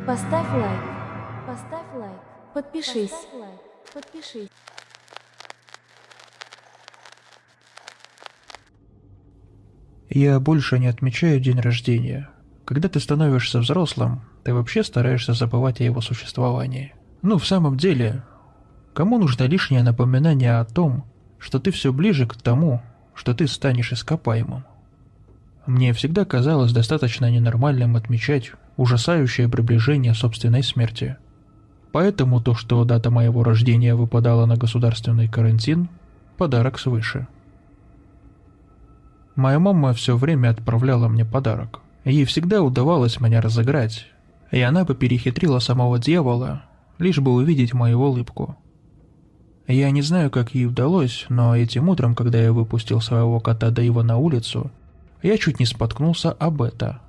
Поставь лайк. Поставь лайк. Подпишись. Поставь лайк. Подпишись. Я больше не отмечаю день рождения. Когда ты становишься взрослым, ты вообще стараешься забывать о его существовании. Ну, в самом деле, кому нужно лишнее напоминание о том, что ты все ближе к тому, что ты станешь ископаемым? Мне всегда казалось достаточно ненормальным отмечать ужасающее приближение собственной смерти. Поэтому то, что дата моего рождения выпадала на государственный карантин – подарок свыше. Моя мама все время отправляла мне подарок. Ей всегда удавалось меня разыграть, и она бы перехитрила самого дьявола, лишь бы увидеть мою улыбку. Я не знаю, как ей удалось, но этим утром, когда я выпустил своего кота Дэйва на улицу, я чуть не споткнулся об это.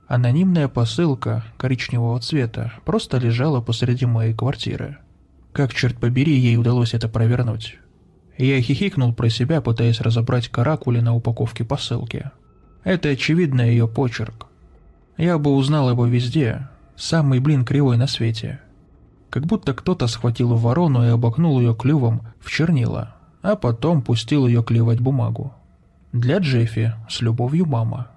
Анонимная посылка коричневого цвета просто лежала посреди моей квартиры. Как, черт побери, ей удалось это провернуть? Я хихикнул про себя, пытаясь разобрать каракули на упаковке посылки. Это очевидно ее почерк. Я бы узнал его везде, самый кривой на свете. Как будто кто-то схватил ворону и обокнул ее клювом в чернила, а потом пустил ее клевать бумагу. Для Джеффи, с любовью, мама.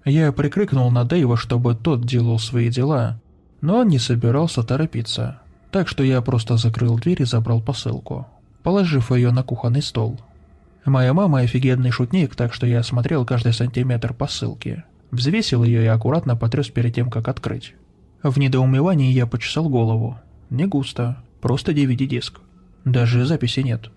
Я прикрикнул на Дэйва, чтобы тот делал свои дела, но он не собирался торопиться, так что я просто закрыл дверь и забрал посылку, положив ее на кухонный стол. Моя мама офигенный шутник, так что я осмотрел каждый сантиметр посылки, взвесил ее и аккуратно потряс перед тем, как открыть. В недоумевании я почесал голову. Не густо, просто DVD-диск. Даже записи нет.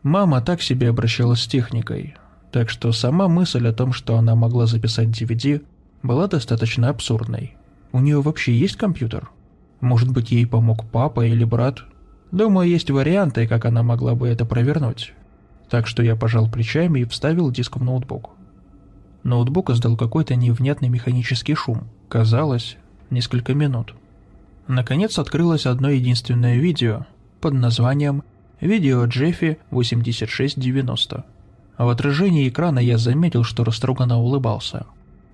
Мама так себе обращалась с техникой, так что сама мысль о том, что она могла записать DVD, была достаточно абсурдной. У нее вообще есть компьютер? Может быть, ей помог папа или брат? Думаю, есть варианты, как она могла бы это провернуть. Так что я пожал плечами и вставил диск в ноутбук. Ноутбук издал какой-то невнятный механический шум. Казалось, несколько минут. Наконец открылось одно единственное видео под названием «Видео Джеффи 8690». В отражении экрана я заметил, что растроганно улыбался.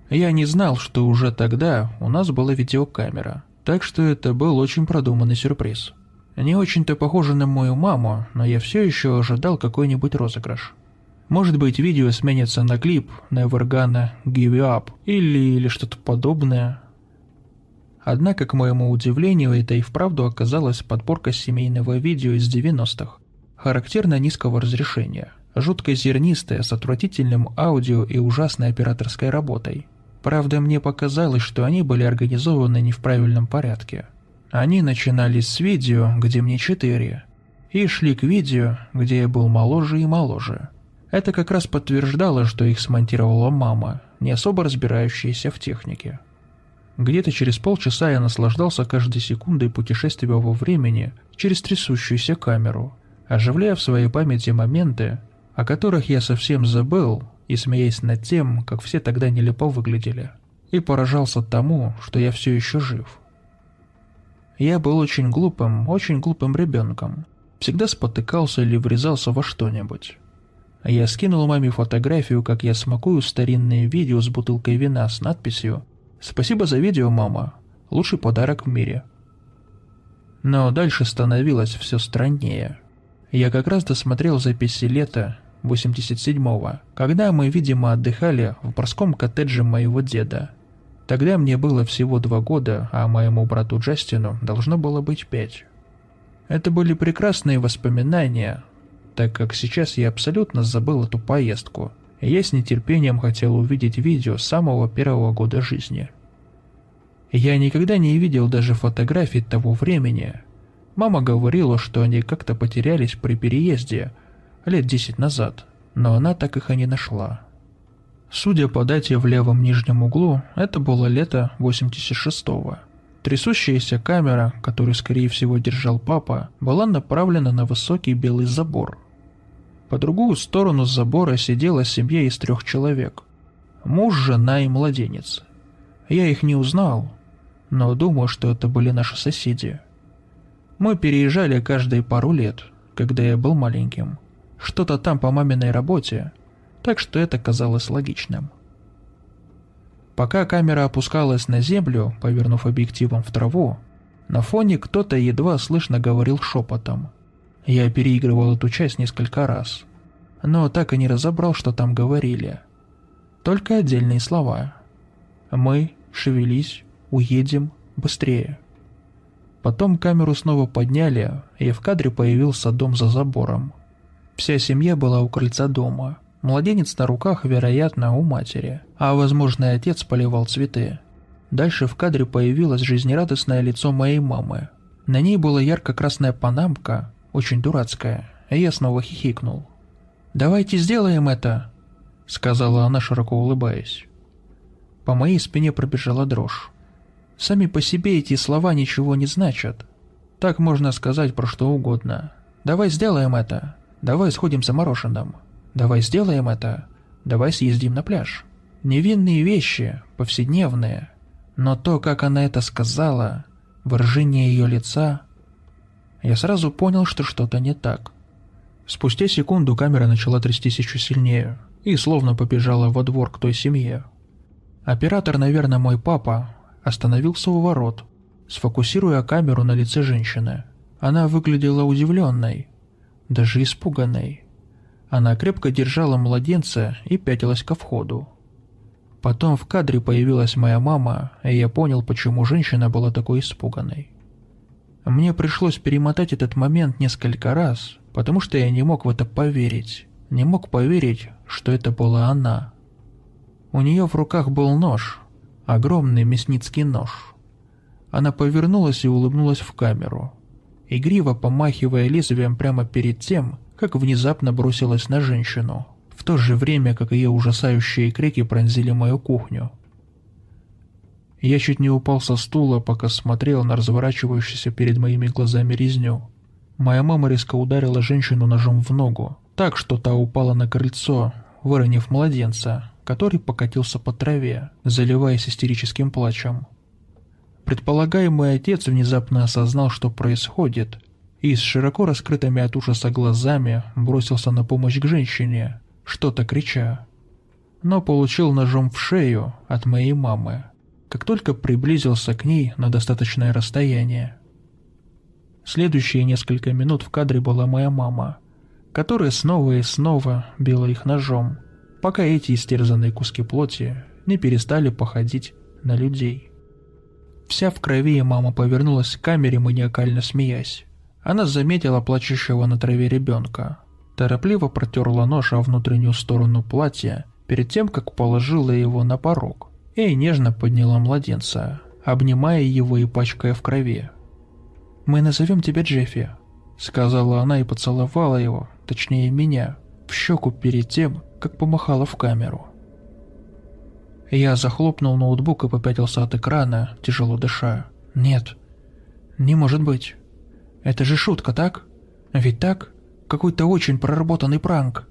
Я не знал, что уже тогда у нас была видеокамера, так что это был очень продуманный сюрприз. Не очень-то похоже на мою маму, но я все еще ожидал какой-нибудь розыгрыш. Может быть, видео сменится на клип «Never Gonna Give You Up» или что-то подобное. Однако, к моему удивлению, это и вправду оказалась подборка семейного видео из 90-х, характерно низкого разрешения, жутко зернистая, с отвратительным аудио и ужасной операторской работой. Правда, мне показалось, что они были организованы не в правильном порядке. Они начинались с видео, где мне 4, и шли к видео, где я был моложе и моложе. Это как раз подтверждало, что их смонтировала мама, не особо разбирающаяся в технике. Где-то через полчаса я наслаждался каждой секундой путешествия во времени через трясущуюся камеру, оживляя в своей памяти моменты, о которых я совсем забыл, и смеясь над тем, как все тогда нелепо выглядели, и поражался тому, что я все еще жив. Я был очень глупым ребенком, всегда спотыкался или врезался во что-нибудь. Я скинул маме фотографию, как я смакую старинные видео с бутылкой вина с надписью «Спасибо за видео, мама, лучший подарок в мире». Но дальше становилось все страннее. Я как раз досмотрел записи лета 87-го, когда мы, видимо, отдыхали в морском коттедже моего деда. Тогда мне было всего 2 года, а моему брату Джастину должно было быть 5. Это были прекрасные воспоминания, так как сейчас я абсолютно забыл эту поездку, и я с нетерпением хотел увидеть видео с самого первого года жизни. Я никогда не видел даже фотографий того времени. Мама говорила, что они как-то потерялись при переезде лет 10 назад, но она так их и не нашла. Судя по дате в левом нижнем углу, это было лето 86-го. Трясущаяся камера, которую скорее всего держал папа, была направлена на высокий белый забор. По другую сторону забора сидела семья из 3 человек. Муж, жена и младенец. Я их не узнал, но думаю, что это были наши соседи. Мы переезжали каждые пару лет, когда я был маленьким. Что-то там по маминой работе, так что это казалось логичным. Пока камера опускалась на землю, повернув объективом в траву, на фоне кто-то едва слышно говорил шепотом. Я переигрывал эту часть несколько раз, но так и не разобрал, что там говорили. Только отдельные слова. «Мы, шевелись, уедем, быстрее». Потом камеру снова подняли, и в кадре появился дом за забором. Вся семья была у крыльца дома. Младенец на руках, вероятно, у матери, а возможно и отец поливал цветы. Дальше в кадре появилось жизнерадостное лицо моей мамы. На ней была ярко-красная панамка, очень дурацкая, и я снова хихикнул. «Давайте сделаем это», — сказала она, широко улыбаясь. По моей спине пробежала дрожь. Сами по себе эти слова ничего не значат. Так можно сказать про что угодно. «Давай сделаем это», «Давай сходим за мороженым», «Давай сделаем это», «Давай съездим на пляж». Невинные вещи, повседневные. Но то, как она это сказала, выражение ее лица, я сразу понял, что что-то не так. Спустя секунду камера начала трястись еще сильнее и словно побежала во двор к той семье. Оператор, наверное, мой папа, остановился у ворот, сфокусируя камеру на лице женщины. Она выглядела удивленной, даже испуганной. Она крепко держала младенца и пятилась ко входу. Потом в кадре появилась моя мама, и я понял, почему женщина была такой испуганной. Мне пришлось перемотать этот момент несколько раз, потому что я не мог в это поверить. Не мог поверить, что это была она. У нее в руках был нож, огромный мясницкий нож. Она повернулась и улыбнулась в камеру, игриво помахивая лезвием прямо перед тем, как внезапно бросилась на женщину, в то же время, как ее ужасающие крики пронзили мою кухню. Я чуть не упал со стула, пока смотрел на разворачивающуюся перед моими глазами резню. Моя мама резко ударила женщину ножом в ногу, так что та упала на крыльцо, выронив младенца, который покатился по траве, заливаясь истерическим плачем. Предполагаемый отец внезапно осознал, что происходит, и с широко раскрытыми от ужаса глазами бросился на помощь к женщине, что-то крича, но получил ножом в шею от моей мамы, как только приблизился к ней на достаточное расстояние. Следующие несколько минут в кадре была моя мама, которая снова и снова била их ножом, пока эти истерзанные куски плоти не перестали походить на людей. Вся в крови мама повернулась к камере, маниакально смеясь. Она заметила плачущего на траве ребенка, торопливо протерла нож о внутреннюю сторону платья перед тем, как положила его на порог, и нежно подняла младенца, обнимая его и пачкая в крови. «Мы назовем тебя Джеффи», — сказала она и поцеловала его, точнее меня, в щеку перед тем, как помахала в камеру. Я захлопнул ноутбук и попятился от экрана, тяжело дыша. «Нет, не может быть. Это же шутка, так? Ведь так? Какой-то очень проработанный пранк.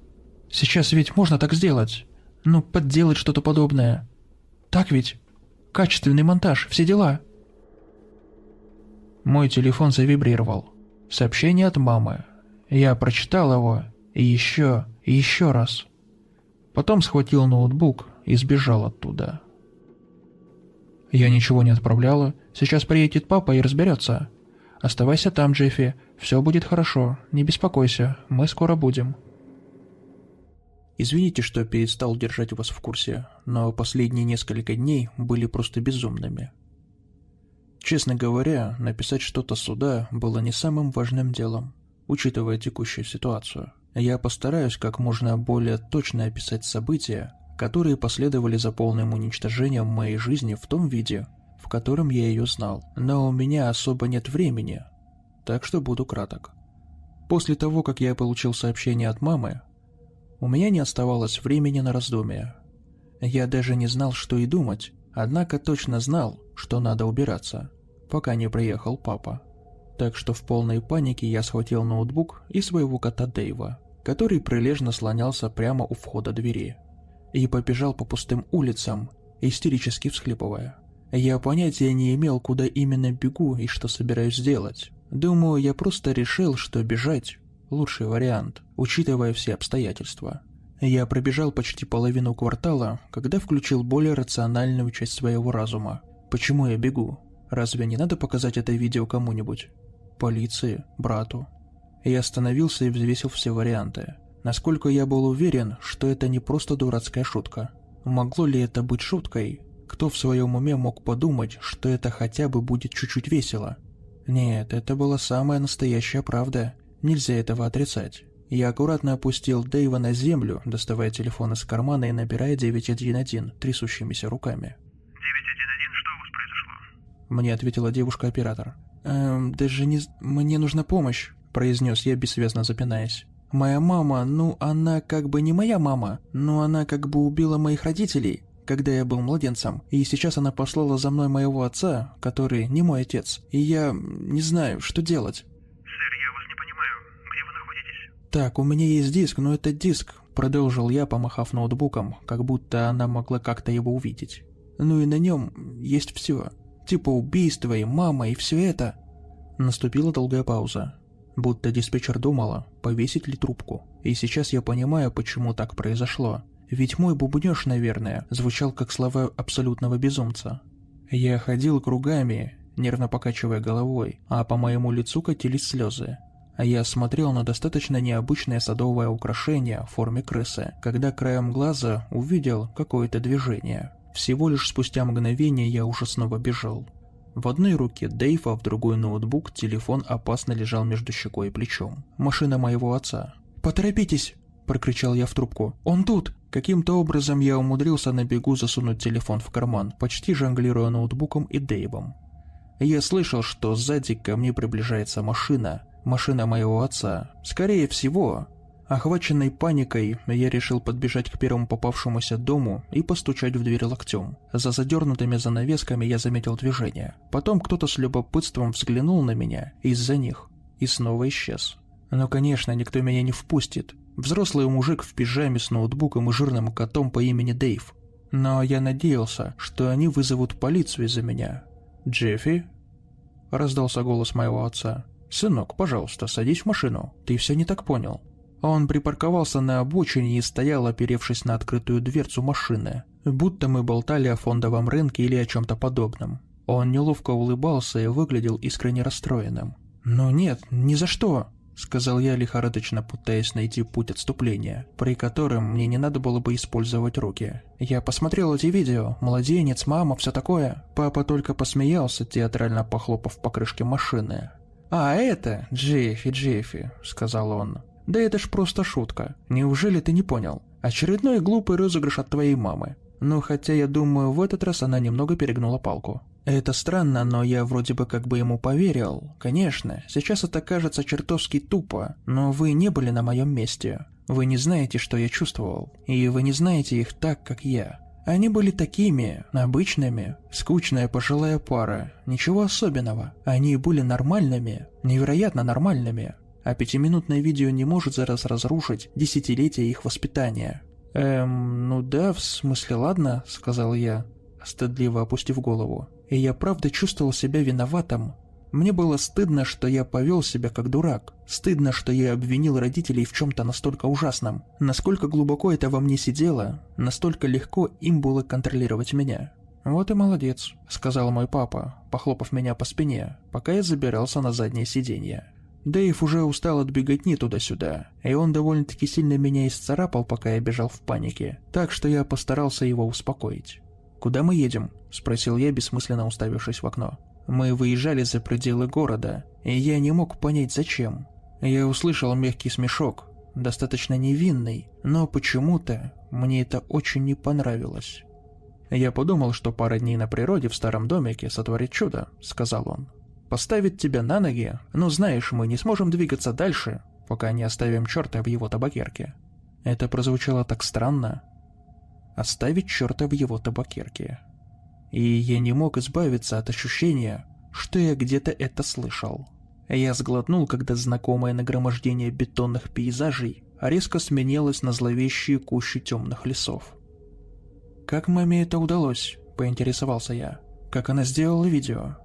Сейчас ведь можно так сделать. Ну, подделать что-то подобное. Так ведь? Качественный монтаж, все дела». Мой телефон завибрировал. Сообщение от мамы. Я прочитал его и еще раз. Потом схватил ноутбук и сбежал оттуда. «Я ничего не отправляла. Сейчас приедет папа и разберется. Оставайся там, Джеффи. Все будет хорошо. Не беспокойся. Мы скоро будем». Извините, что перестал держать вас в курсе, но последние несколько дней были просто безумными. Честно говоря, написать что-то сюда было не самым важным делом, учитывая текущую ситуацию. Я постараюсь как можно более точно описать события, которые последовали за полным уничтожением моей жизни в том виде, в котором я ее знал. Но у меня особо нет времени, так что буду краток. После того, как я получил сообщение от мамы, у меня не оставалось времени на раздумья. Я даже не знал, что и думать, однако точно знал, что надо убираться, пока не приехал папа. Так что в полной панике я схватил ноутбук и своего кота Дэйва, который прилежно слонялся прямо у входа двери, и побежал по пустым улицам, истерически всхлипывая. Я понятия не имел, куда именно бегу и что собираюсь делать. Думаю, я просто решил, что бежать – лучший вариант, учитывая все обстоятельства. Я пробежал почти половину квартала, когда включил более рациональную часть своего разума. Почему я бегу? Разве не надо показать это видео кому-нибудь? Полиции? Брату? Я остановился и взвесил все варианты. Насколько я был уверен, что это не просто дурацкая шутка. Могло ли это быть шуткой? Кто в своем уме мог подумать, что это хотя бы будет чуть-чуть весело? Нет, это была самая настоящая правда. Нельзя этого отрицать. Я аккуратно опустил Дэйва на землю, доставая телефон из кармана и набирая 911 трясущимися руками. 911, что у вас произошло? Мне ответила девушка-оператор. Даже не... Мне нужна помощь, произнес я, бессвязно запинаясь. Моя мама, она как бы не моя мама, но она как бы убила моих родителей, когда я был младенцем, и сейчас она послала за мной моего отца, который не мой отец, и я не знаю, что делать. Сэр, я вас не понимаю. Где вы находитесь? Так, у меня есть диск, но этот диск, продолжил я, помахав ноутбуком, как будто она могла как-то его увидеть. Ну и на нем есть все. Типа убийство и мама, и все это. Наступила долгая пауза. Будто диспетчер думала, повесить ли трубку. И сейчас я понимаю, почему так произошло. Ведь мой бубнёж, наверное, звучал как слова абсолютного безумца. Я ходил кругами, нервно покачивая головой, а по моему лицу катились слезы. А я смотрел на достаточно необычное садовое украшение в форме крысы, когда краем глаза увидел какое-то движение. Всего лишь спустя мгновение я уже снова бежал. В одной руке Дэйв, а в другой ноутбук, телефон опасно лежал между щекой и плечом. Машина моего отца. «Поторопитесь!» – прокричал я в трубку. «Он тут!» Каким-то образом я умудрился на бегу засунуть телефон в карман, почти жонглируя ноутбуком и Дэйвом. Я слышал, что сзади ко мне приближается машина. Машина моего отца. Скорее всего. Охваченный паникой, я решил подбежать к первому попавшемуся дому и постучать в дверь локтем. За задернутыми занавесками я заметил движение. Потом кто-то с любопытством взглянул на меня из-за них и снова исчез. Но, конечно, никто меня не впустит. Взрослый мужик в пижаме с ноутбуком и жирным котом по имени Дэйв. Но я надеялся, что они вызовут полицию из-за меня. «Джеффи?» – раздался голос моего отца. «Сынок, пожалуйста, садись в машину. Ты все не так понял». Он припарковался на обочине и стоял, оперевшись на открытую дверцу машины, будто мы болтали о фондовом рынке или о чем-то подобном. Он неловко улыбался и выглядел искренне расстроенным. «Ну нет, ни за что», — сказал я, лихорадочно пытаясь найти путь отступления, при котором мне не надо было бы использовать руки. «Я посмотрел эти видео, младенец, мама, все такое». Папа только посмеялся, театрально похлопав по крышке машины. «А это, Джеффи», — сказал он. «Да это ж просто шутка. Неужели ты не понял? Очередной глупый розыгрыш от твоей мамы. Ну, хотя я думаю, в этот раз она немного перегнула палку. Это странно, но я вроде бы как бы ему поверил. Конечно, сейчас это кажется чертовски тупо, но вы не были на моем месте. Вы не знаете, что я чувствовал. И вы не знаете их так, как я. Они были такими, обычными, скучная пожилая пара, ничего особенного. Они были нормальными, невероятно нормальными. А 5-минутное видео не может зараз разрушить десятилетия их воспитания. Ну да, в смысле ладно, сказал я, стыдливо опустив голову. И я правда чувствовал себя виноватым. Мне было стыдно, что я повел себя как дурак. Стыдно, что я обвинил родителей в чем-то настолько ужасном. Насколько глубоко это во мне сидело, настолько легко им было контролировать меня. «Вот и молодец», — сказал мой папа, похлопав меня по спине, пока я забирался на заднее сиденье. Дэйв уже устал от беготни туда-сюда, и он довольно-таки сильно меня исцарапал, пока я бежал в панике, так что я постарался его успокоить. «Куда мы едем?» – спросил я, бессмысленно уставившись в окно. Мы выезжали за пределы города, и я не мог понять, зачем. Я услышал мягкий смешок, достаточно невинный, но почему-то мне это очень не понравилось. «Я подумал, что пара дней на природе в старом домике сотворит чудо», – сказал он. «Поставить тебя на ноги, но знаешь, мы не сможем двигаться дальше, пока не оставим черта в его табакерке». Это прозвучало так странно. Оставить черта в его табакерке. И я не мог избавиться от ощущения, что я где-то это слышал. Я сглотнул, когда знакомое нагромождение бетонных пейзажей резко сменилось на зловещие кущи темных лесов. «Как маме это удалось?» – поинтересовался я. «Как она сделала видео?»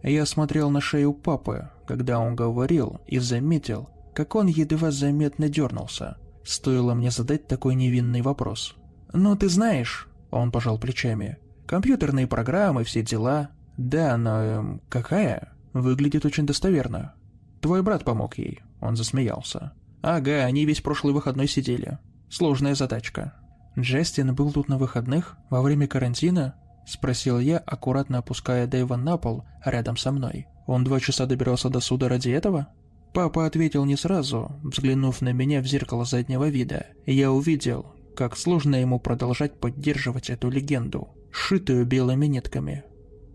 Я смотрел на шею папы, когда он говорил, и заметил, как он едва заметно дернулся, Стоило мне задать такой невинный вопрос. «Ну, ты знаешь», — он пожал плечами, — «компьютерные программы, все дела». «Да, но какая? Выглядит очень достоверно». «Твой брат помог ей», — он засмеялся. «Ага, они весь прошлый выходной сидели. Сложная задачка». «Джастин был тут на выходных? Во время карантина?» — спросил я, аккуратно опуская Дэйва на пол рядом со мной. «Он 2 часа добирался до суда ради этого?» Папа ответил не сразу, взглянув на меня в зеркало заднего вида. Я увидел, как сложно ему продолжать поддерживать эту легенду, сшитую белыми нитками.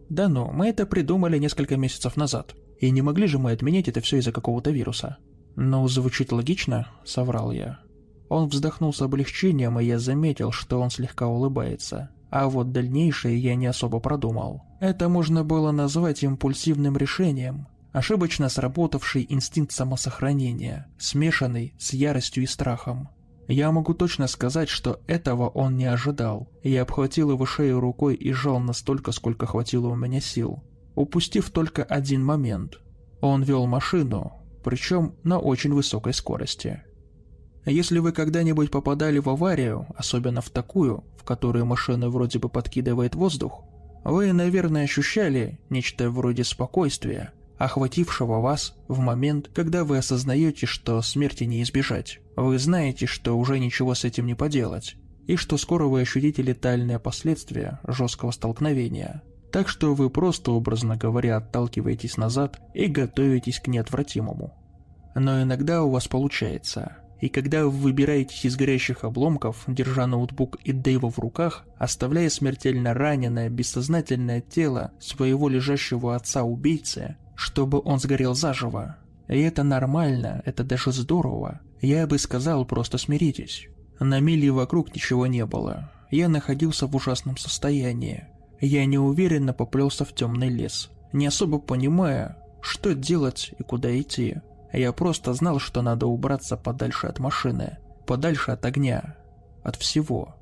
«Да ну, мы это придумали несколько месяцев назад. И не могли же мы отменять это все из-за какого-то вируса?» «Ну, звучит логично», — соврал я. Он вздохнул с облегчением, и я заметил, что он слегка улыбается. А вот дальнейшее я не особо продумал. Это можно было назвать импульсивным решением, ошибочно сработавший инстинкт самосохранения, смешанный с яростью и страхом. Я могу точно сказать, что этого он не ожидал. Я обхватил его шею рукой и сжал настолько, сколько хватило у меня сил, упустив только один момент. Он вел машину, причем на очень высокой скорости. Если вы когда-нибудь попадали в аварию, особенно в такую, в которой машина вроде бы подкидывает воздух, вы, наверное, ощущали нечто вроде спокойствия, охватившего вас в момент, когда вы осознаете, что смерти не избежать. Вы знаете, что уже ничего с этим не поделать, и что скоро вы ощутите летальные последствия жесткого столкновения. Так что вы просто, образно говоря, отталкиваетесь назад и готовитесь к неотвратимому. Но иногда у вас получается. И когда вы выбираетесь из горящих обломков, держа ноутбук и Дэйва в руках, оставляя смертельно раненое, бессознательное тело своего лежащего отца-убийцы, чтобы он сгорел заживо. И это нормально, это даже здорово. Я бы сказал, просто смиритесь. На мили вокруг ничего не было. Я находился в ужасном состоянии. Я неуверенно поплелся в темный лес, не особо понимая, что делать и куда идти. Я просто знал, что надо убраться подальше от машины, подальше от огня, от всего.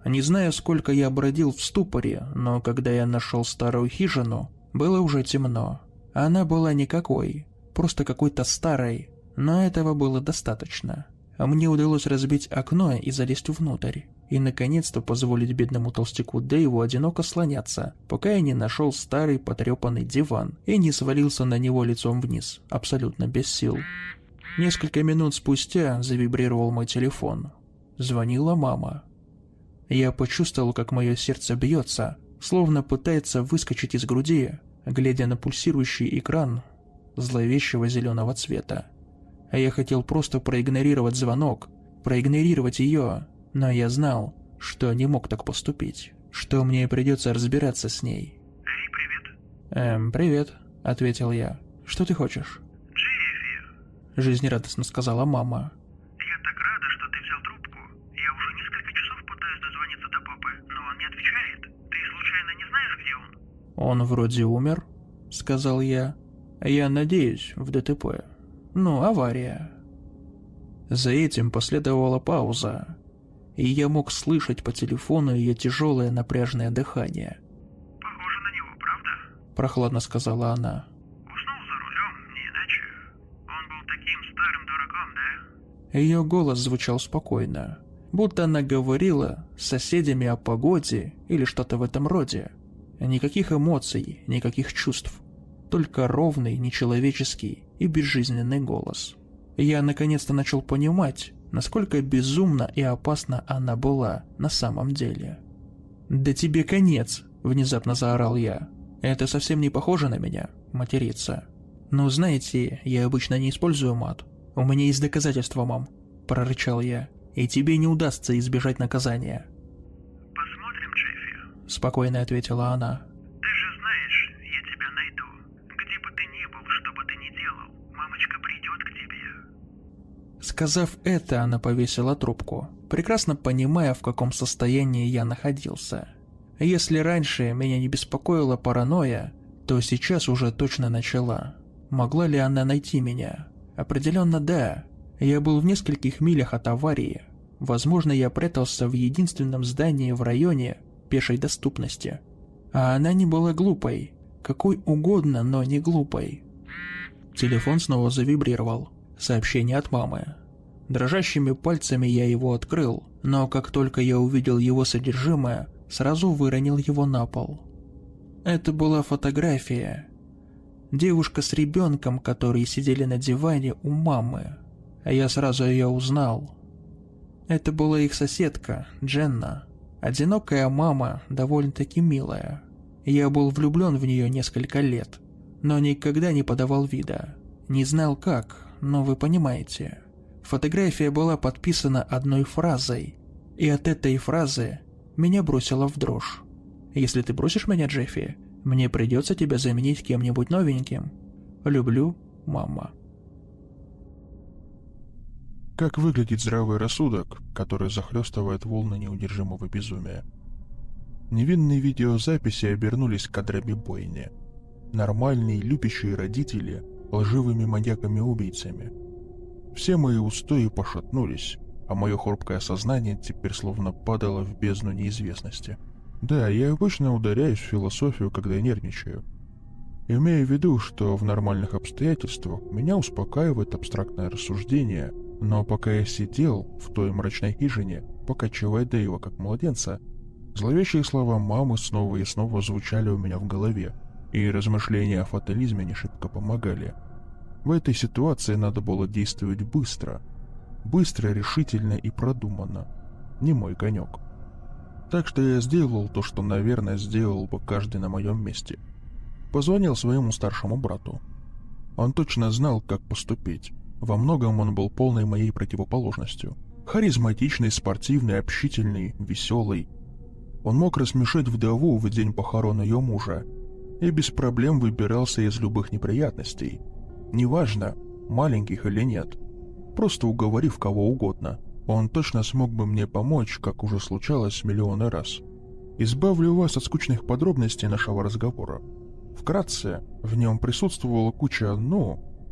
Не знаю, сколько я бродил в ступоре, но когда я нашел старую хижину, было уже темно. Она была никакой, просто какой-то старой, но этого было достаточно. Мне удалось разбить окно и залезть внутрь, и наконец-то позволить бедному толстяку Дэйву одиноко слоняться, пока я не нашел старый потрепанный диван и не свалился на него лицом вниз, абсолютно без сил. Несколько минут спустя завибрировал мой телефон. Звонила мама. Я почувствовал, как мое сердце бьется, словно пытается выскочить из груди, глядя на пульсирующий экран зловещего зеленого цвета. Я хотел просто проигнорировать звонок, проигнорировать ее, но я знал, что не мог так поступить, что мне придется разбираться с ней. «Эй, привет». «Привет», — ответил я. «Что ты хочешь?» «Джеффи, — жизнерадостно сказала мама. я так рада, что ты взял трубку. Я уже несколько часов пытаюсь дозвониться до папы, но он не отвечает. Ты случайно не знаешь, где он?» «Он вроде умер», — сказал я. «Я надеюсь, в ДТП. Ну, авария». За этим последовала пауза, и я мог слышать по телефону ее тяжелое напряжное дыхание. «Похоже на него, правда?» — прохладно сказала она. «Уснул за рулем, не иначе. Он был таким старым дураком, да?» Ее голос звучал спокойно, будто она говорила с соседями о погоде или что-то в этом роде. Никаких эмоций, никаких чувств, только ровный, нечеловеческий и безжизненный голос. Я наконец-то начал понимать, насколько безумна и опасна она была на самом деле. «Да тебе конец!» – внезапно заорал я. «Это совсем не похоже на меня, материться. Ну, знаете, я обычно не использую мат. У меня есть доказательства, мам», – прорычал я. «И тебе не удастся избежать наказания». «Посмотрим, Джеффи», – спокойно ответила она. «ты же знаешь, я тебя найду. Где бы ты ни был, что бы ты ни делал, мамочка придет к тебе». Сказав это, она повесила трубку, прекрасно понимая, в каком состоянии я находился. Если раньше меня не беспокоила паранойя, то сейчас уже точно начала. Могла ли она найти меня? Определенно да. Я был в нескольких милях от аварии. Возможно, я прятался в единственном здании в районе пешей доступности. А она не была глупой. Какой угодно, но не глупой. Телефон снова завибрировал. Сообщение от мамы. Дрожащими пальцами я его открыл, но как только я увидел его содержимое, сразу выронил его на пол. Это была фотография. Девушка с ребенком, которые сидели на диване у мамы. Я сразу ее узнал. Это была их соседка, Дженна. Одинокая мама, довольно-таки милая. Я был влюблен в нее несколько лет, но никогда не подавал вида. Не знал как, но вы понимаете. Фотография была подписана одной фразой, и от этой фразы меня бросило в дрожь. Если ты бросишь меня, Джеффи, мне придется тебя заменить кем-нибудь новеньким. Люблю, мама. Как выглядит здравый рассудок, который захлестывает волны неудержимого безумия? Невинные видеозаписи обернулись кадрами бойни. Нормальные, любящие родители лживыми маньяками-убийцами. Все мои устои пошатнулись, а мое хрупкое сознание теперь словно падало в бездну неизвестности. Да, я обычно ударяюсь в философию, когда нервничаю. Имея в виду, что в нормальных обстоятельствах меня успокаивает абстрактное рассуждение, но пока я сидел в той мрачной хижине, покачивая Дэйва как младенца, зловещие слова мамы снова и снова звучали у меня в голове, и размышления о фатализме не шибко помогали. В этой ситуации надо было действовать быстро. Быстро, решительно и продуманно. Не мой конек. Так что я сделал то, что, наверное, сделал бы каждый на моем месте. Позвонил своему старшему брату. Он точно знал, как поступить. Во многом он был полной моей противоположностью. Харизматичный, спортивный, общительный, веселый. Он мог рассмешить вдову в день похорон ее мужа и без проблем выбирался из любых неприятностей. Неважно, маленьких или нет. Просто уговорив кого угодно, он точно смог бы мне помочь, как уже случалось миллионы раз. Избавлю вас от скучных подробностей нашего разговора. Вкратце, в нем присутствовала куча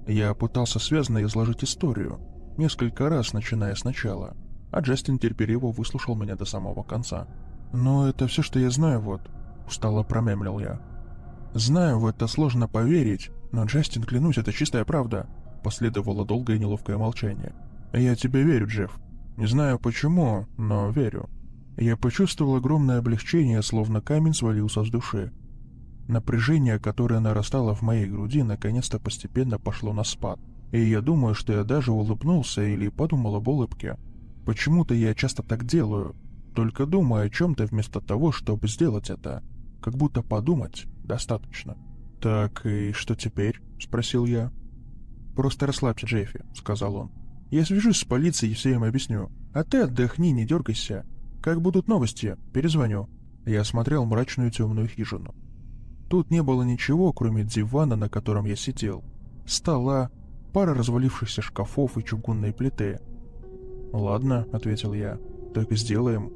я пытался связно изложить историю, несколько раз начиная сначала, а Джастин терпеливо выслушал меня до самого конца. «Но это все, что я знаю, — устало промямлил я. «Знаю, в это сложно поверить, но, Джастин, клянусь, это чистая правда». Последовало долгое неловкое молчание. «Я тебе верю, Джефф. Не знаю почему, но верю». Я почувствовал огромное облегчение, словно камень свалился с души. Напряжение, которое нарастало в моей груди, наконец-то постепенно пошло на спад. И я думаю, что я даже улыбнулся или подумал об улыбке. Почему-то я часто так делаю, только думаю о чем-то вместо того, чтобы сделать это. Как будто подумать достаточно. «Так, и что теперь?» — спросил я. «Просто расслабься, Джеффи», — сказал он. «Я свяжусь с полицией и все им объясню. А ты отдохни, не дергайся. Как будут новости, перезвоню». Я осмотрел мрачную темную хижину. Тут не было ничего, кроме дивана, на котором я сидел, стола, пара развалившихся шкафов и чугунной плиты. «Ладно», — ответил я, — «так и сделаем».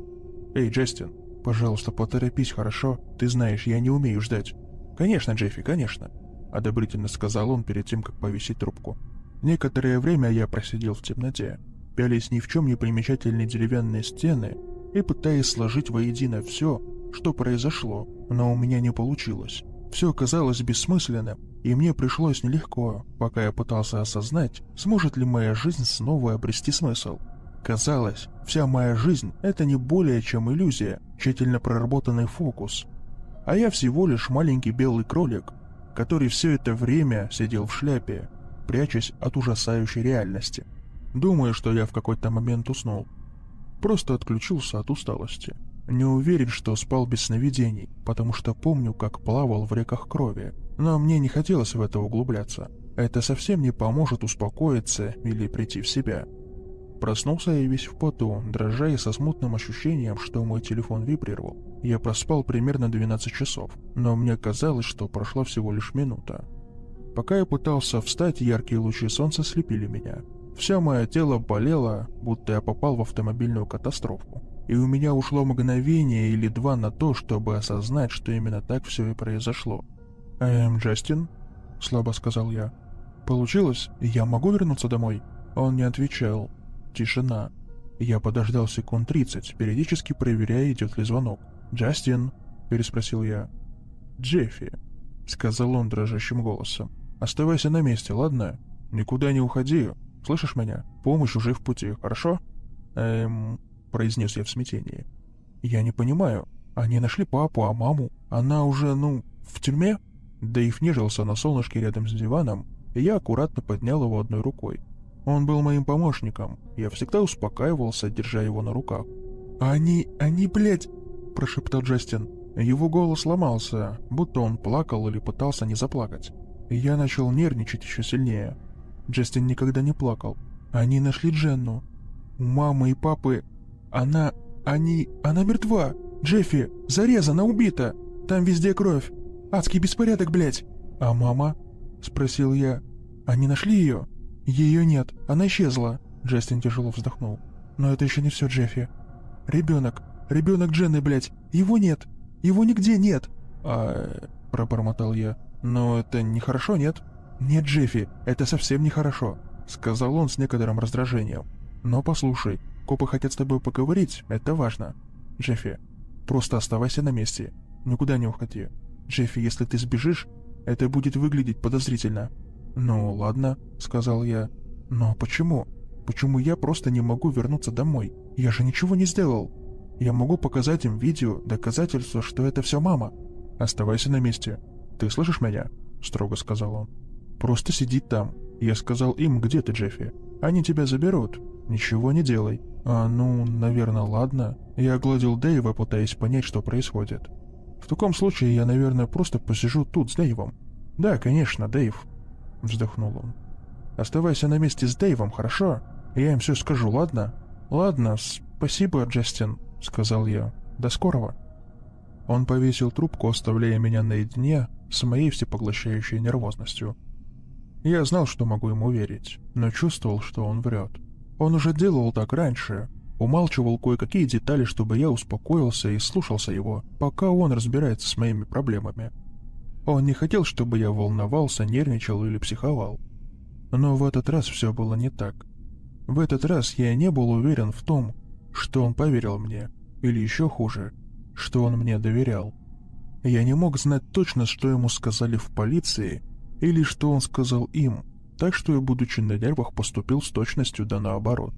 «Эй, Джастин, пожалуйста, поторопись, хорошо? Ты знаешь, я не умею ждать». «Конечно, Джеффи, конечно», — одобрительно сказал он перед тем, как повесить трубку. Некоторое время я просидел в темноте, пялись ни в чем не примечательные деревянные стены и пытаясь сложить воедино все, что произошло, но у меня не получилось. Все казалось бессмысленным, и мне пришлось нелегко, пока я пытался осознать, сможет ли моя жизнь снова обрести смысл. Казалось, вся моя жизнь — это не более чем иллюзия, тщательно проработанный фокус. А я всего лишь маленький белый кролик, который все это время сидел в шляпе, прячась от ужасающей реальности. Думаю, что я в какой-то момент уснул. Просто отключился от усталости. Не уверен, что спал без сновидений, потому что помню, как плавал в реках крови. Но мне не хотелось в это углубляться. Это совсем не поможет успокоиться или прийти в себя. Проснулся я весь в поту, дрожа и со смутным ощущением, что мой телефон вибрировал. Я проспал примерно 12 часов, но мне казалось, что прошла всего лишь минута. Пока я пытался встать, яркие лучи солнца слепили меня. Все мое тело болело, будто я попал в автомобильную катастрофу. И у меня ушло мгновение или два на то, чтобы осознать, что именно так все и произошло. Джастин?» — слабо сказал я. «Получилось? Я могу вернуться домой?» Он не отвечал. Тишина. Я подождал секунд 30, периодически проверяя, идет ли звонок. «Джастин?» — переспросил я. «Джеффи», — сказал он дрожащим голосом. «Оставайся на месте, ладно? Никуда не уходи. Слышишь меня? Помощь уже в пути, хорошо?» произнес я в смятении. «Я не понимаю. Они нашли папу, а маму? Она уже, в тюрьме?» Дэйв нежился на солнышке рядом с диваном, и я аккуратно поднял его одной рукой. Он был моим помощником. Я всегда успокаивался, держа его на руках. «Они, блядь!» – прошептал Джастин. Его голос ломался, будто он плакал или пытался не заплакать. Я начал нервничать еще сильнее. Джастин никогда не плакал. «Они нашли Дженну. У мамы и папы... Она мертва! Джеффи, зарезана, убита! Там везде кровь! Адский беспорядок, блядь!» «А мама?» – спросил я. «Они нашли ее?» «Ее нет, она исчезла», – Джастин тяжело вздохнул. «Но это еще не все, Джеффи. Ребенок Дженны, блядь, его нет, его нигде нет». Пробормотал я. «Но это нехорошо, нет?» «Нет, Джеффи, это совсем нехорошо», — сказал он с некоторым раздражением. «Но послушай, копы хотят с тобой поговорить, это важно. Джеффи, просто оставайся на месте, никуда не уходи. Джеффи, если ты сбежишь, это будет выглядеть подозрительно». «Ну, ладно», — сказал я. «Но почему? Почему я просто не могу вернуться домой? Я же ничего не сделал. Я могу показать им видео, доказательство, что это все мама». «Оставайся на месте. Ты слышишь меня?» — строго сказал он. «Просто сиди там. Я сказал им, где ты, Джеффи. Они тебя заберут. Ничего не делай». Наверное, ладно». Я огладил Дэйва, пытаясь понять, что происходит. «В таком случае я, наверное, просто посижу тут с Дэйвом». «Да, конечно, Дэйв», — вздохнул он. «Оставайся на месте с Дэйвом, хорошо? Я им все скажу, ладно?» «Ладно, спасибо, Джастин», — сказал я. «До скорого». Он повесил трубку, оставляя меня наедине с моей всепоглощающей нервозностью. Я знал, что могу ему верить, но чувствовал, что он врет. Он уже делал так раньше, умалчивал кое-какие детали, чтобы я успокоился и слушался его, пока он разбирается с моими проблемами. Он не хотел, чтобы я волновался, нервничал или психовал. Но в этот раз все было не так. В этот раз я не был уверен в том, что он поверил мне, или еще хуже, что он мне доверял. Я не мог знать точно, что ему сказали в полиции, или что он сказал им, так что я, будучи на нервах, поступил с точностью да наоборот.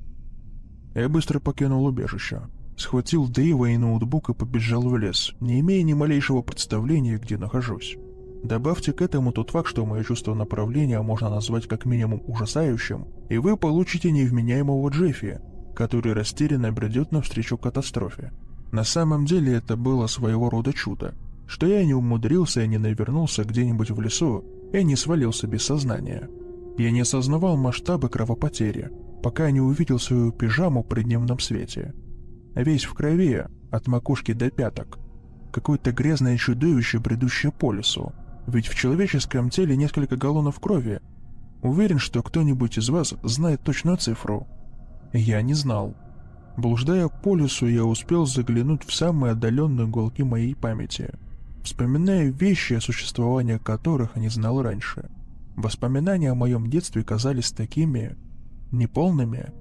Я быстро покинул убежище, схватил Дэйва и ноутбук и побежал в лес, не имея ни малейшего представления, где нахожусь. Добавьте к этому тот факт, что мое чувство направления можно назвать как минимум ужасающим, и вы получите невменяемого Джеффи, который растерянно бредет навстречу катастрофе. На самом деле это было своего рода чудо, что я не умудрился и не навернулся где-нибудь в лесу и не свалился без сознания. Я не осознавал масштабы кровопотери, пока не увидел свою пижаму при дневном свете. Весь в крови, от макушки до пяток. Какое-то грязное чудовище, бредущее по лесу. Ведь в человеческом теле несколько галлонов крови. Уверен, что кто-нибудь из вас знает точную цифру. Я не знал. Блуждая по лесу, я успел заглянуть в самые отдаленные уголки моей памяти, вспоминая вещи, о существовании которых не знал раньше. Воспоминания о моем детстве казались такими неполными.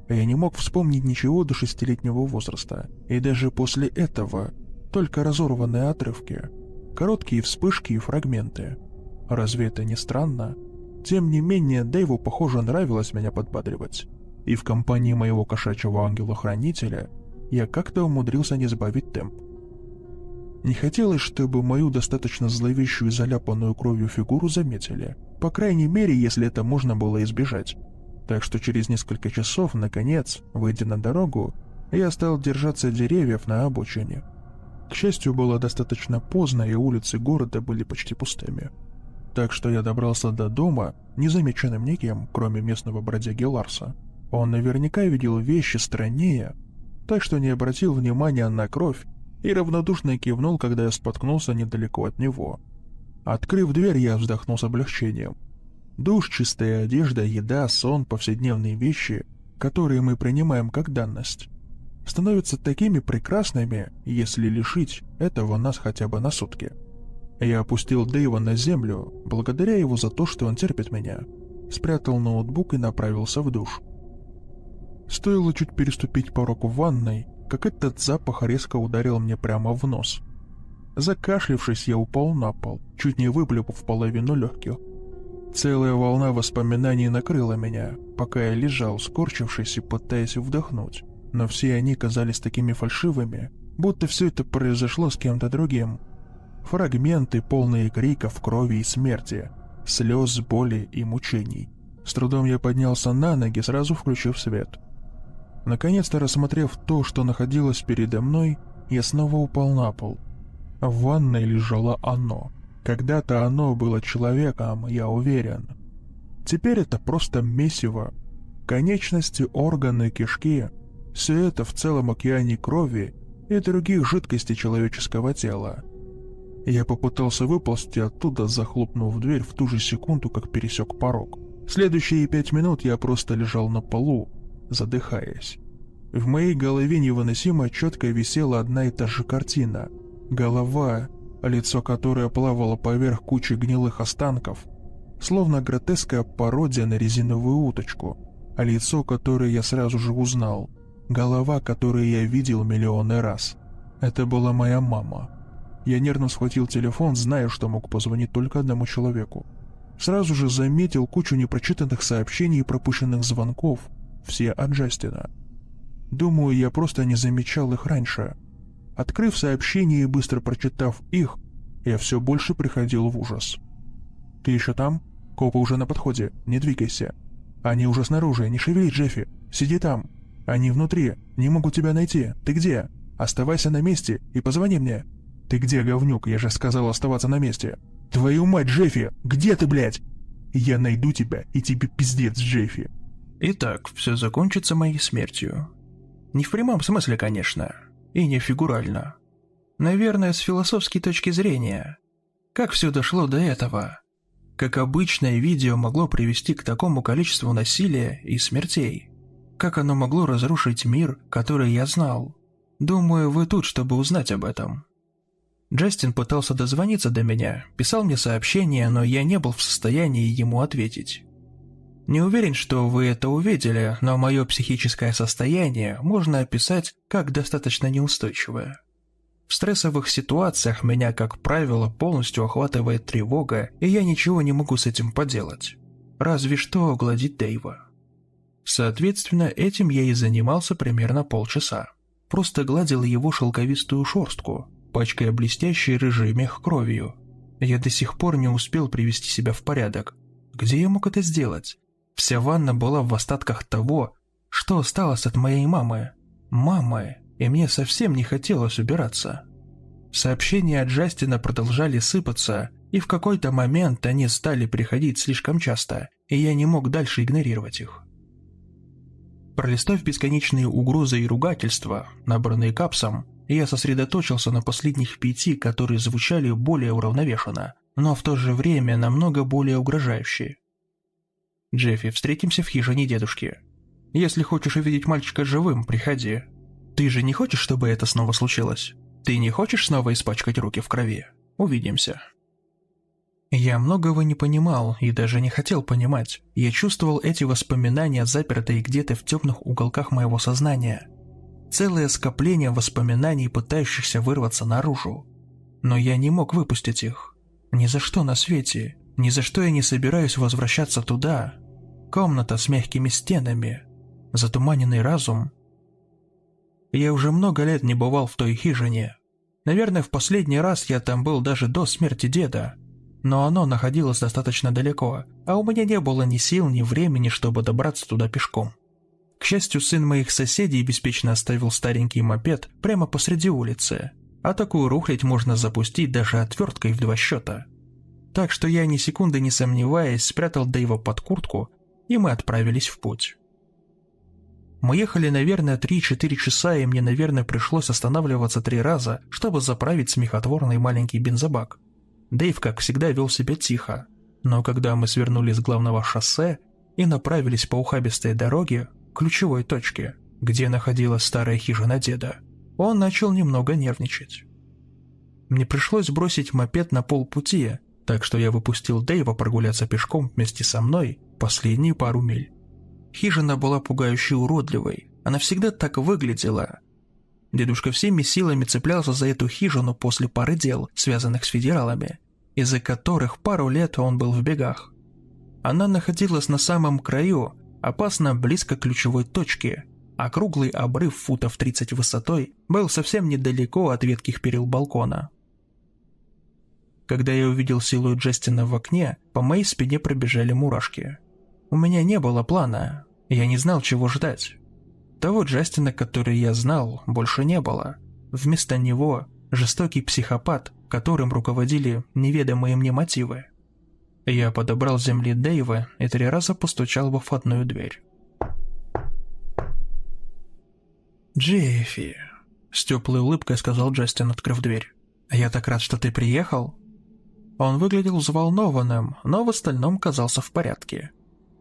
Я не мог вспомнить ничего до 6-летнего возраста, и даже после этого только разорванные отрывки, короткие вспышки и фрагменты. Разве это не странно? Тем не менее, Дэйву, похоже, нравилось меня подбадривать. И в компании моего кошачьего ангела-хранителя я как-то умудрился не сбавить темп. Не хотелось, чтобы мою достаточно зловещую и заляпанную кровью фигуру заметили, по крайней мере, если это можно было избежать. Так что через несколько часов, наконец, выйдя на дорогу, я стал держаться деревьев на обочине. К счастью, было достаточно поздно, и улицы города были почти пустыми. Так что я добрался до дома, незамеченным никем, кроме местного бродяги Ларса. Он наверняка видел вещи страннее, так что не обратил внимания на кровь и равнодушно кивнул, когда я споткнулся недалеко от него. Открыв дверь, я вздохнул с облегчением. Душ, чистая одежда, еда, сон, повседневные вещи, которые мы принимаем как данность, становятся такими прекрасными, если лишить этого нас хотя бы на сутки. Я опустил Дэйва на землю, благодаря его за то, что он терпит меня, спрятал ноутбук и направился в душ. Стоило чуть переступить порог в ванной, как этот запах резко ударил мне прямо в нос. Закашлявшись, я упал на пол, чуть не выплюнув половину легких. Целая волна воспоминаний накрыла меня, пока я лежал, скорчившись и пытаясь вдохнуть. Но все они казались такими фальшивыми, будто все это произошло с кем-то другим. Фрагменты, полные криков, крови и смерти, слез, боли и мучений. С трудом я поднялся на ноги, сразу включив свет. Наконец-то, рассмотрев то, что находилось передо мной, я снова упал на пол. В ванной лежало оно. Когда-то оно было человеком, я уверен. Теперь это просто месиво. Конечности, органы, кишки — все это в целом океане крови и других жидкостей человеческого тела. Я попытался выползти оттуда, захлопнув дверь в ту же секунду, как пересек порог. Следующие 5 минут я просто лежал на полу, задыхаясь. В моей голове невыносимо четко висела одна и та же картина. Голова, лицо которое плавало поверх кучи гнилых останков, словно гротескная пародия на резиновую уточку, а лицо, которое я сразу же узнал, голова, которую я видел миллионы раз. Это была моя мама. Я нервно схватил телефон, зная, что мог позвонить только одному человеку. Сразу же заметил кучу непрочитанных сообщений и пропущенных звонков, все от Джастина. Думаю, я просто не замечал их раньше. Открыв сообщения и быстро прочитав их, я все больше приходил в ужас. «Ты еще там? Копы уже на подходе, не двигайся. Они уже снаружи, не шевелись, Джеффи, сиди там. Они внутри, не могут тебя найти, ты где? Оставайся на месте и позвони мне». «Ты где, говнюк? Я же сказал оставаться на месте». «Твою мать, Джеффи! Где ты, блядь?» «Я найду тебя, и тебе пиздец, Джеффи». Итак, все закончится моей смертью. Не в прямом смысле, конечно, и не фигурально. Наверное, с философской точки зрения. Как все дошло до этого? Как обычное видео могло привести к такому количеству насилия и смертей? Как оно могло разрушить мир, который я знал? Думаю, вы тут, чтобы узнать об этом. Джастин пытался дозвониться до меня, писал мне сообщения, но я не был в состоянии ему ответить. Не уверен, что вы это увидели, но мое психическое состояние можно описать как достаточно неустойчивое. В стрессовых ситуациях меня, как правило, полностью охватывает тревога, и я ничего не могу с этим поделать. Разве что гладить Дэйва. Соответственно, этим я и занимался примерно полчаса. Просто гладил его шелковистую шерстку, пачкая блестящий рыжий мех кровью. Я до сих пор не успел привести себя в порядок. Где я мог это сделать? Вся ванна была в остатках того, что осталось от моей мамы. И мне совсем не хотелось убираться. Сообщения от Джастина продолжали сыпаться, и в какой-то момент они стали приходить слишком часто, и я не мог дальше игнорировать их. Пролистав бесконечные угрозы и ругательства, набранные Капсом, я сосредоточился на последних 5, которые звучали более уравновешенно, но в то же время намного более угрожающе. «Джеффи, встретимся в хижине дедушки. Если хочешь увидеть мальчика живым, приходи. Ты же не хочешь, чтобы это снова случилось? Ты не хочешь снова испачкать руки в крови? Увидимся». Я многого не понимал и даже не хотел понимать. Я чувствовал эти воспоминания, запертые где-то в темных уголках моего сознания. Целое скопление воспоминаний, пытающихся вырваться наружу. Но я не мог выпустить их. Ни за что на свете. Ни за что я не собираюсь возвращаться туда. Комната с мягкими стенами. Затуманенный разум. Я уже много лет не бывал в той хижине. Наверное, в последний раз я там был даже до смерти деда. Но оно находилось достаточно далеко, а у меня не было ни сил, ни времени, чтобы добраться туда пешком. К счастью, сын моих соседей беспечно оставил старенький мопед прямо посреди улицы, а такую рухлядь можно запустить даже отверткой в 2 счета. Так что я ни секунды не сомневаясь спрятал Дэйва под куртку, и мы отправились в путь. Мы ехали, наверное, 3-4 часа, и мне, наверное, пришлось останавливаться 3 раза, чтобы заправить смехотворный маленький бензобак. Дэйв, как всегда, вел себя тихо, но когда мы свернули с главного шоссе и направились по ухабистой дороге, ключевой точке, где находилась старая хижина деда, он начал немного нервничать. Мне пришлось бросить мопед на полпути, так что я выпустил Дэйва прогуляться пешком вместе со мной последние пару миль. Хижина была пугающе уродливой, она всегда так выглядела. Дедушка всеми силами цеплялся за эту хижину после пары дел, связанных с федералами, из-за которых пару лет он был в бегах. Она находилась на самом краю, опасно близко к ключевой точке, а круглый обрыв футов 30 высотой был совсем недалеко от ветких перил балкона. Когда я увидел силуэт Джастина в окне, по моей спине пробежали мурашки. У меня не было плана, я не знал, чего ждать. Того Джастина, который я знал, больше не было. Вместо него жестокий психопат, которым руководили неведомые мне мотивы. Я подобрал с земли Дэйва и 3 раза постучал во входную дверь. «Джеффи», — с теплой улыбкой сказал Джастин, открыв дверь. «Я так рад, что ты приехал». Он выглядел взволнованным, но в остальном казался в порядке.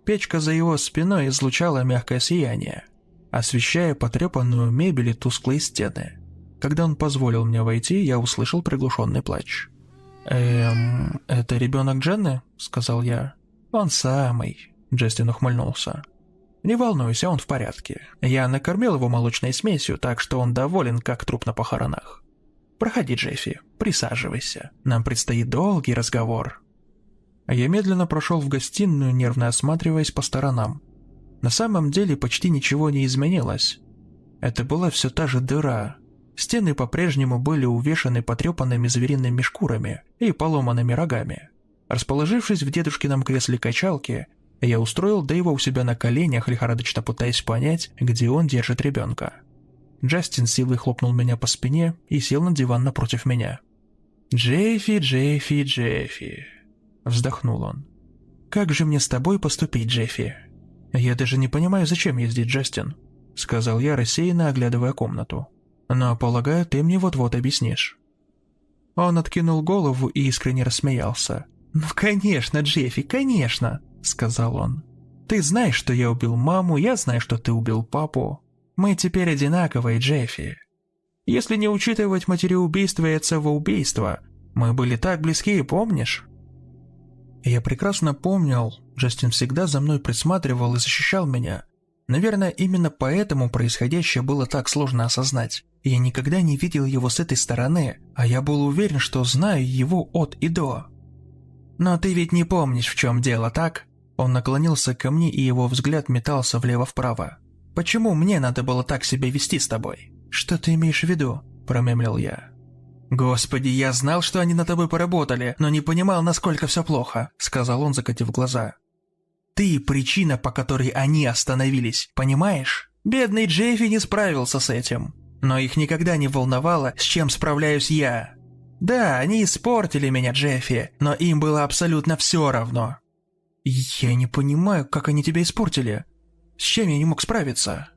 Печка за его спиной излучала мягкое сияние, освещая потрепанную мебель и тусклые стены. Когда он позволил мне войти, я услышал приглушенный плач. «Это ребенок Дженны?» — сказал я. «Он самый», — Джастин ухмыльнулся. «Не волнуйся, он в порядке. Я накормил его молочной смесью, так что он доволен, как труп на похоронах. Проходи, Джеффи, присаживайся. Нам предстоит долгий разговор». Я медленно прошел в гостиную, нервно осматриваясь по сторонам. На самом деле почти ничего не изменилось. Это была все та же дыра. Стены по-прежнему были увешаны потрепанными звериными шкурами и поломанными рогами. Расположившись в дедушкином кресле-качалке, я устроил Дэйва у себя на коленях, лихорадочно пытаясь понять, где он держит ребенка. Джастин силой хлопнул меня по спине и сел на диван напротив меня. «Джеффи, Джеффи, Джеффи», — вздохнул он. «Как же мне с тобой поступить, Джеффи?» «Я даже не понимаю, зачем я здесь, Джастин», — сказал я, рассеянно оглядывая комнату. «Но, полагаю, ты мне вот-вот объяснишь». Он откинул голову и искренне рассмеялся. «Ну, конечно, Джеффи, конечно», — сказал он. «Ты знаешь, что я убил маму, я знаю, что ты убил папу. Мы теперь одинаковые, Джеффи. Если не учитывать матереубийство и отцовоубийство, мы были так близки, помнишь?» Я прекрасно помнил, Джастин всегда за мной присматривал и защищал меня. Наверное, именно поэтому происходящее было так сложно осознать. Я никогда не видел его с этой стороны, а я был уверен, что знаю его от и до. «Но ты ведь не помнишь, в чем дело, так?» Он наклонился ко мне, и его взгляд метался влево-вправо. «Почему мне надо было так себя вести с тобой?» «Что ты имеешь в виду?» – промямлил я. «Господи, я знал, что они над тобой поработали, но не понимал, насколько все плохо», – сказал он, закатив глаза. «Ты причина, по которой они остановились, понимаешь? Бедный Джеффи не справился с этим. Но их никогда не волновало, с чем справляюсь я. Да, они испортили меня, Джеффи, но им было абсолютно все равно». «Я не понимаю, как они тебя испортили. С чем я не мог справиться?»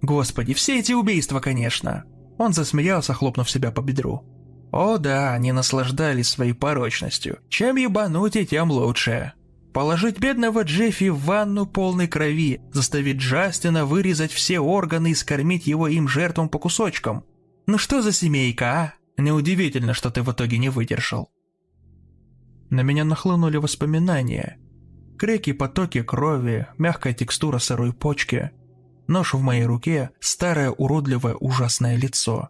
«Господи, все эти убийства, конечно!» Он засмеялся, хлопнув себя по бедру. «О да, они наслаждались своей порочностью. Чем ебанутее, тем лучше. Положить бедного Джеффи в ванну полной крови, заставить Джастина вырезать все органы и скормить его им жертвам по кусочкам. Ну что за семейка, а? Неудивительно, что ты в итоге не выдержал». На меня нахлынули воспоминания. Крики, потоки крови, мягкая текстура сырой почки. Нож в моей руке, старое уродливое ужасное лицо.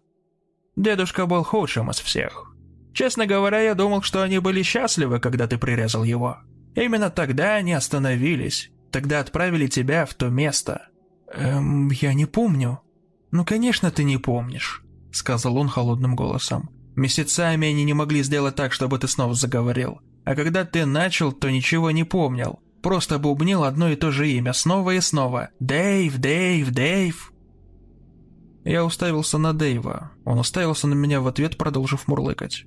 Дедушка был худшим из всех. Честно говоря, я думал, что они были счастливы, когда ты прирезал его. Именно тогда они остановились. Тогда отправили тебя в то место. Я не помню. Ну, конечно, ты не помнишь, сказал он холодным голосом. Месяцами они не могли сделать так, чтобы ты снова заговорил. А когда ты начал, то ничего не помнил. Просто бубнил одно и то же имя снова и снова. Дэйв, Дэйв, Дэйв. Я уставился на Дэйва. Он уставился на меня в ответ, продолжив мурлыкать.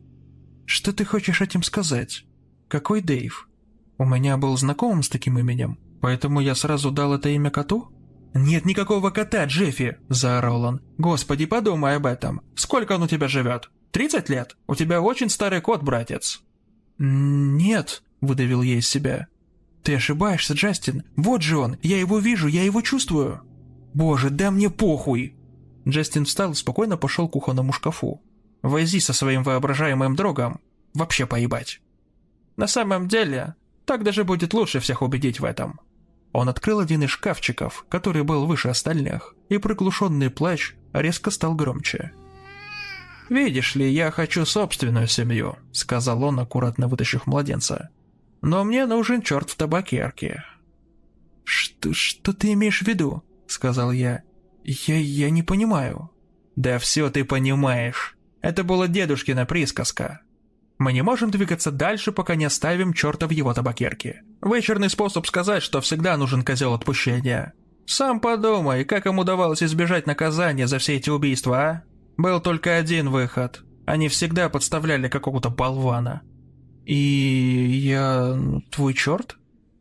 «Что ты хочешь этим сказать? Какой Дэйв? У меня был знакомым с таким именем, поэтому я сразу дал это имя коту?» «Нет никакого кота, Джеффи!» – заорал он. «Господи, подумай об этом. Сколько он у тебя живет? 30 лет? У тебя очень старый кот, братец». «Нет», – выдавил я из себя. «Ты ошибаешься, Джастин. Вот же он. Я его вижу, я его чувствую». «Боже, да мне похуй!» Джастин встал и спокойно пошел к кухонному шкафу. «Возись со своим воображаемым другом. Вообще поебать». «На самом деле, так даже будет лучше всех убедить в этом». Он открыл один из шкафчиков, который был выше остальных, и приглушенный плач резко стал громче. «Видишь ли, я хочу собственную семью», — сказал он, аккуратно вытащив младенца. Но мне нужен черт в табакерке». «Что ты имеешь в виду?» — сказал я. Я не понимаю». «Да все ты понимаешь. Это была дедушкина присказка. Мы не можем двигаться дальше, пока не оставим черта в его табакерке. Вычурный способ сказать, что всегда нужен козел отпущения. Сам подумай, как им удавалось избежать наказания за все эти убийства, а? Был только один выход. Они всегда подставляли какого-то болвана». «И я... твой черт?»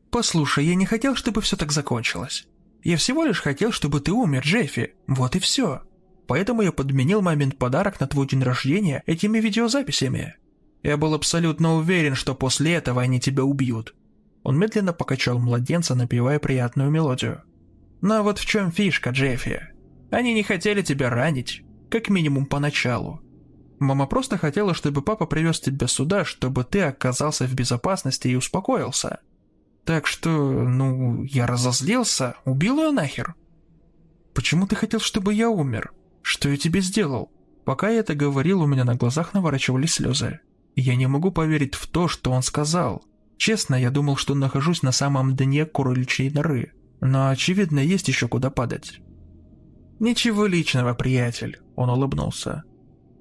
«Послушай, я не хотел, чтобы все так закончилось. Я всего лишь хотел, чтобы ты умер, Джеффи. Вот и все. Поэтому я подменил момент подарок на твой день рождения этими видеозаписями. Я был абсолютно уверен, что после этого они тебя убьют». Он медленно покачал младенца, напевая приятную мелодию. «Но вот в чем фишка, Джеффи. Они не хотели тебя ранить, как минимум поначалу. Мама просто хотела, чтобы папа привез тебя сюда, чтобы ты оказался в безопасности и успокоился. Так что, я разозлился, убил ее нахер». «Почему ты хотел, чтобы я умер? Что я тебе сделал?» Пока я это говорил, у меня на глазах наворачивались слезы. Я не могу поверить в то, что он сказал. Честно, я думал, что нахожусь на самом дне кроличьей норы. Но, очевидно, есть еще куда падать. «Ничего личного, приятель», — он улыбнулся.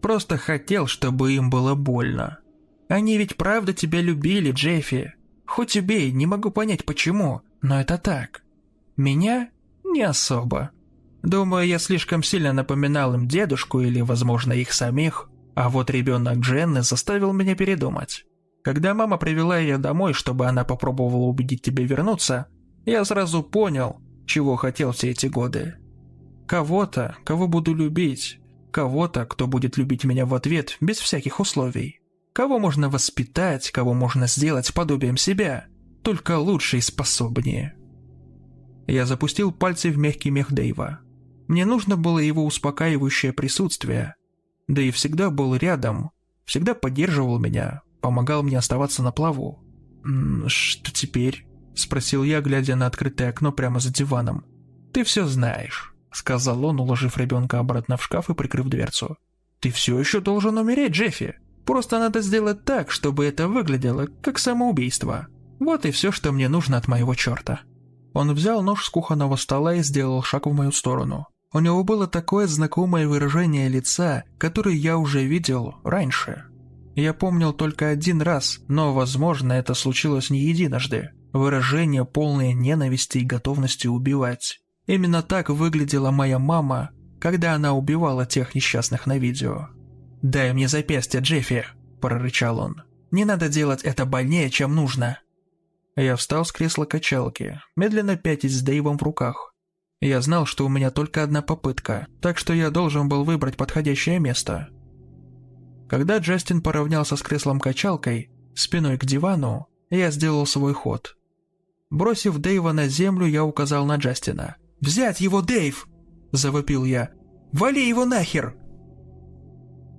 «Просто хотел, чтобы им было больно. Они ведь правда тебя любили, Джеффи. Хоть убей, не могу понять почему, но это так. Меня? Не особо. Думаю, я слишком сильно напоминал им дедушку или, возможно, их самих, а вот ребенок Дженны заставил меня передумать. Когда мама привела ее домой, чтобы она попробовала убедить тебя вернуться, я сразу понял, чего хотел все эти годы. Кого-то, кого буду любить, кого-то, кто будет любить меня в ответ без всяких условий. Кого можно воспитать, кого можно сделать подобием себя, только лучше и способнее». Я запустил пальцы в мягкий мех Дэйва. Мне нужно было его успокаивающее присутствие. Дэйв всегда был рядом, всегда поддерживал меня, помогал мне оставаться на плаву. «Что теперь?» – спросил я, глядя на открытое окно прямо за диваном. «Ты все знаешь», – сказал он, уложив ребенка обратно в шкаф и прикрыв дверцу. «Ты все еще должен умереть, Джеффи. Просто надо сделать так, чтобы это выглядело как самоубийство. Вот и все, что мне нужно от моего черта». Он взял нож с кухонного стола и сделал шаг в мою сторону. У него было такое знакомое выражение лица, которое я уже видел раньше. Я помнил только один раз, но, возможно, это случилось не единожды. Выражение, полное ненависти и готовности убивать. Именно так выглядела моя мама, когда она убивала тех несчастных на видео. «Дай мне запястье, Джеффи», – прорычал он. «Не надо делать это больнее, чем нужно». Я встал с кресла качалки, медленно пятясь с Дэйвом в руках. Я знал, что у меня только одна попытка, так что я должен был выбрать подходящее место. Когда Джастин поравнялся с креслом-качалкой, спиной к дивану, я сделал свой ход. Бросив Дэйва на землю, я указал на Джастина. «Взять его, Дэйв!» – завопил я. «Вали его нахер!»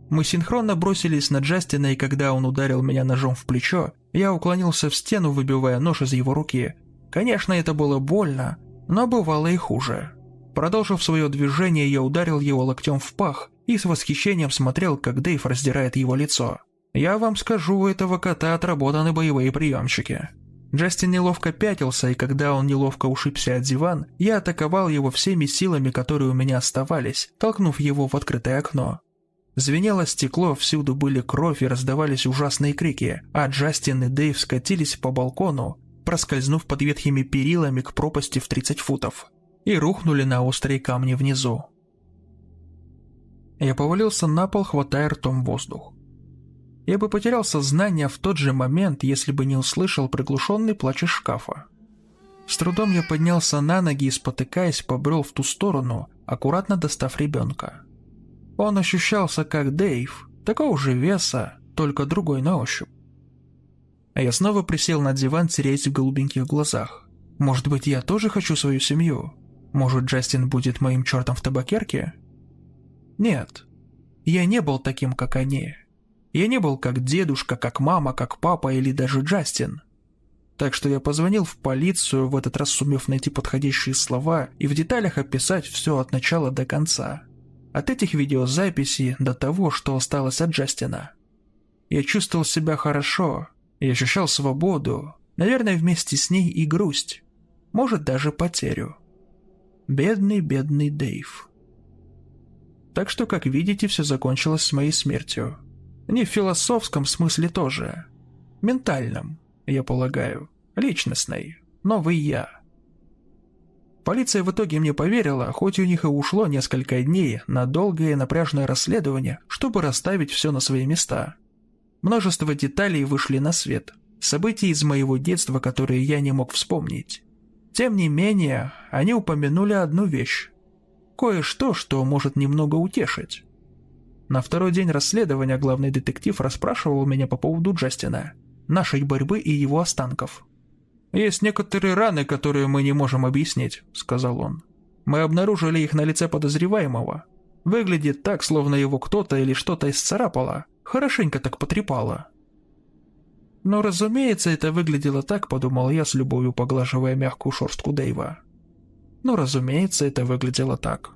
Мы синхронно бросились на Джастина, и когда он ударил меня ножом в плечо, я уклонился в стену, выбивая нож из его руки. Конечно, это было больно, но бывало и хуже. Продолжив свое движение, я ударил его локтем в пах и с восхищением смотрел, как Дэйв раздирает его лицо. Я вам скажу, у этого кота отработаны боевые приемчики. Джастин неловко пятился, и когда он неловко ушибся от диван, я атаковал его всеми силами, которые у меня оставались, толкнув его в открытое окно. Звенело стекло, всюду были кровь и раздавались ужасные крики, а Джастин и Дэйв скатились по балкону, проскользнув под ветхими перилами к пропасти в 30 футов, и рухнули на острые камни внизу. Я повалился на пол, хватая ртом воздух. Я бы потерял сознание в тот же момент, если бы не услышал приглушенный плач из шкафа. С трудом я поднялся на ноги и, спотыкаясь, побрел в ту сторону, аккуратно достав ребенка. Он ощущался как Дэйв, такого же веса, только другой на ощупь. А я снова присел на диван, теряясь в голубеньких глазах. Может быть, я тоже хочу свою семью? Может, Джастин будет моим чертом в табакерке? Нет, я не был таким, как они. Я не был как дедушка, как мама, как папа или даже Джастин. Так что я позвонил в полицию, в этот раз сумев найти подходящие слова и в деталях описать все от начала до конца. От этих видеозаписей до того, что осталось от Джастина. Я чувствовал себя хорошо, я ощущал свободу, Наверное, вместе с ней и грусть. Может, даже потерю. Бедный, бедный Дэйв. Так что, как видите, все закончилось с моей смертью. Не в философском смысле тоже. Ментальном, я полагаю. Личностной. Новый я. Полиция в итоге мне поверила, хоть у них и ушло несколько дней на долгое и напряжное расследование, чтобы расставить все на свои места. Множество деталей вышли на свет. События из моего детства, которые я не мог вспомнить. Тем не менее, они упомянули одну вещь. Кое-что, что может немного утешить. На второй день расследования главный детектив расспрашивал меня по поводу Джастина, нашей борьбы и его останков. «Есть некоторые раны, которые мы не можем объяснить», — сказал он. «Мы обнаружили их на лице подозреваемого. Выглядит так, словно его кто-то или что-то исцарапало, хорошенько так потрепало». «Но, разумеется, это выглядело так», — подумал я, с любовью поглаживая мягкую шерстку Дэйва. «Но, разумеется, это выглядело так».